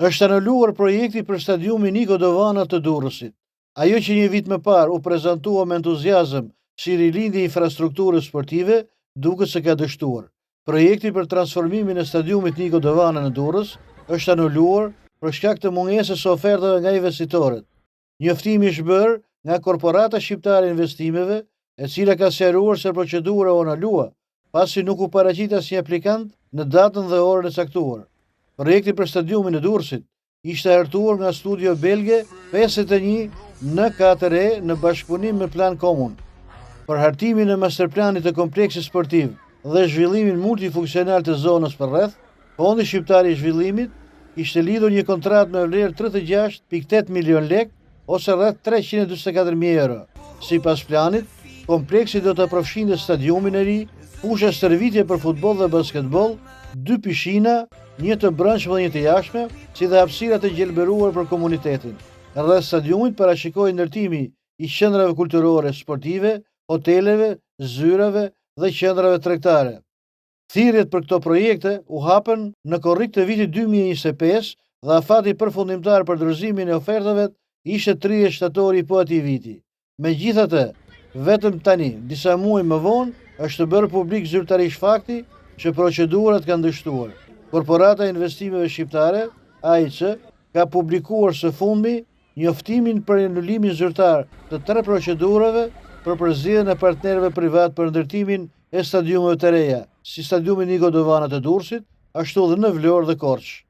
Është anuluar projekti për stadiumin Niko Dovana të Durrësit. Ajo që një vit më parë u prezantua me entuziazëm si rilindje infrastrukturës sportive, duket se ka dështuar. Projekti për transformimin e stadiumit Niko Dovana në Durrës është anuluar për shkak të mungesës së ofertave nga investitorët. Njoftimi është bërë nga Korporata Shqiptare e Investimeve, e cila ka sqaruar se procedura u anulua, pasi nuk u paraqit asnjë aplikant në datën dhe orën e caktuar. Projekti për stadiumin e Durrësit ishte hartuar nga studio belge 51 N4E në bashkëpunim me Plan Komun. Për hartimin e masterplanit të kompleksit sportiv dhe zhvillimin multifunksional të zonës përreth, Fondi Shqiptar i Zhvillimit ishte lidhur një kontratë me vlerë 36.8 milion lek ose rreth 344.000 euro. Sipas planit, kompleksi do të përfshinte stadiumin e ri, fusha stërvitje për futboll dhe basketboll, 2 pishina, një të brendshme dhe një të jashtme, si dhe hapësira të gjelbëruar për komunitetin. Rreth stadiumit parashikohej ndërtimi i qendrave kulturore, sportive, hoteleve, zyrave dhe qendrave tregtare. Thirrjet për këto projekte u hapën në korrik të vitit 2025 dhe afati përfundimtar për dorëzimin e ofertave ishte 30 shtatori po atij viti. Megjithatë, vetëm tani, disa muaj më vonë, është bërë publik zyrtarisht fakti që procedurat kanë dështuar. Korporata e Investimeve Shqiptare, AIC, ka publikuar së fundmi njoftimin për anulimin zyrtar të 3 procedurave për përzgjedhjen e partnerëve privat për ndërtimin e stadiumeve të reja, si stadiumi Niko Dovana të Durrësit, ashtu dhe në Vlorë dhe Korçë.